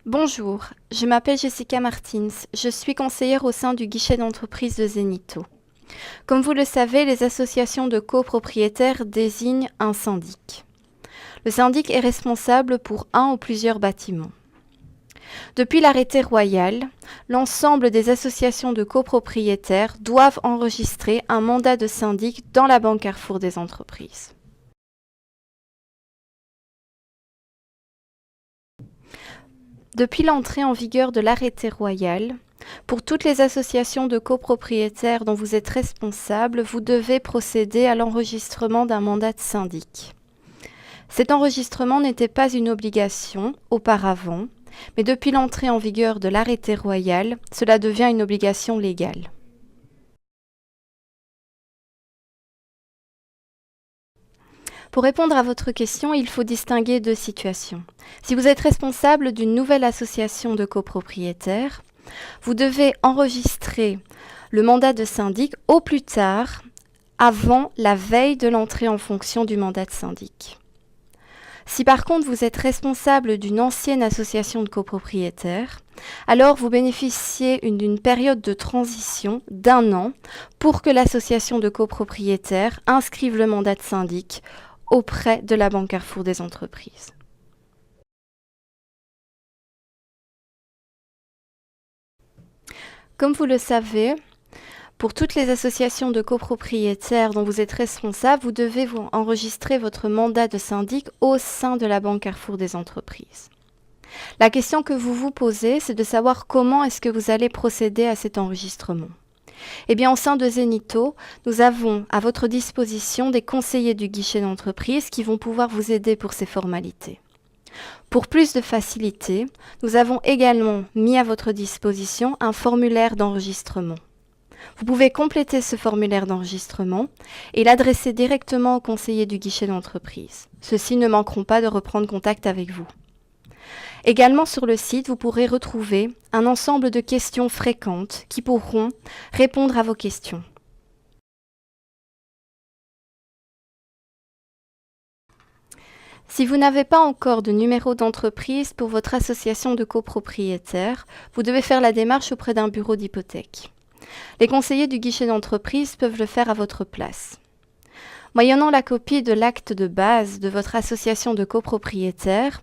Bonjour, je m'appelle Jessica Martins, je suis conseillère au sein du guichet d'entreprise de Zenito. Comme vous le savez, les associations de copropriétaires désignent un syndic. Le syndic est responsable pour un ou plusieurs bâtiments. Depuis l'arrêté royal, l'ensemble des associations de copropriétaires doivent enregistrer un mandat de syndic dans la banque Carrefour des entreprises. Depuis l'entrée en vigueur de l'arrêté royal, pour toutes les associations de copropriétaires dont vous êtes responsable, vous devez procéder à l'enregistrement d'un mandat de syndic. Cet enregistrement n'était pas une obligation auparavant, mais depuis l'entrée en vigueur de l'arrêté royal, cela devient une obligation légale. Pour répondre à votre question, il faut distinguer deux situations. Si vous êtes responsable d'une nouvelle association de copropriétaires, vous devez enregistrer le mandat de syndic au plus tard avant la veille de l'entrée en fonction du mandat de syndic. Si par contre vous êtes responsable d'une ancienne association de copropriétaires, alors vous bénéficiez d'une période de transition d'1 an pour que l'association de copropriétaires inscrive le mandat de syndic auprès de la banque Carrefour des entreprises. Comme vous le savez, pour toutes les associations de copropriétaires dont vous êtes responsable, vous devez enregistrer votre mandat de syndic au sein de la banque Carrefour des entreprises. La question que vous vous posez, c'est de savoir comment est-ce que vous allez procéder à cet enregistrement. Eh bien, au sein de Zenito, nous avons à votre disposition des conseillers du guichet d'entreprise qui vont pouvoir vous aider pour ces formalités. Pour plus de facilité, nous avons également mis à votre disposition un formulaire d'enregistrement. Vous pouvez compléter ce formulaire d'enregistrement et l'adresser directement aux conseillers du guichet d'entreprise. Ceux-ci ne manqueront pas de reprendre contact avec vous. Également sur le site, vous pourrez retrouver un ensemble de questions fréquentes qui pourront répondre à vos questions. Si vous n'avez pas encore de numéro d'entreprise pour votre association de copropriétaires, vous devez faire la démarche auprès d'un bureau d'hypothèque. Les conseillers du guichet d'entreprise peuvent le faire à votre place. Moyennant la copie de l'acte de base de votre association de copropriétaires,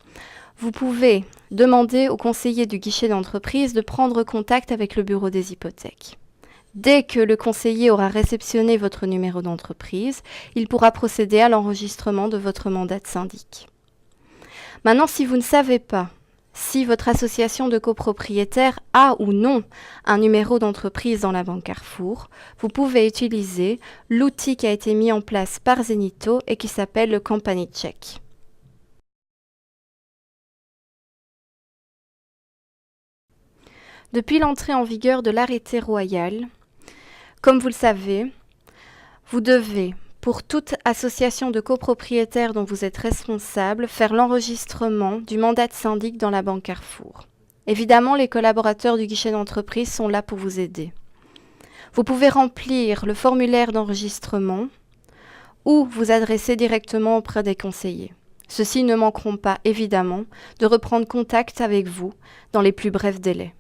vous pouvez demander au conseiller du guichet d'entreprise de prendre contact avec le bureau des hypothèques. Dès que le conseiller aura réceptionné votre numéro d'entreprise, il pourra procéder à l'enregistrement de votre mandat de syndic. Maintenant, si vous ne savez pas si votre association de copropriétaires a ou non un numéro d'entreprise dans la banque Carrefour, vous pouvez utiliser l'outil qui a été mis en place par Zenito et qui s'appelle le Company Check. Depuis l'entrée en vigueur de l'arrêté royal, comme vous le savez, vous devez, pour toute association de copropriétaires dont vous êtes responsable, faire l'enregistrement du mandat de syndic dans la banque Carrefour. Évidemment, les collaborateurs du guichet d'entreprise sont là pour vous aider. Vous pouvez remplir le formulaire d'enregistrement ou vous adresser directement auprès des conseillers. Ceux-ci ne manqueront pas, évidemment, de reprendre contact avec vous dans les plus brefs délais.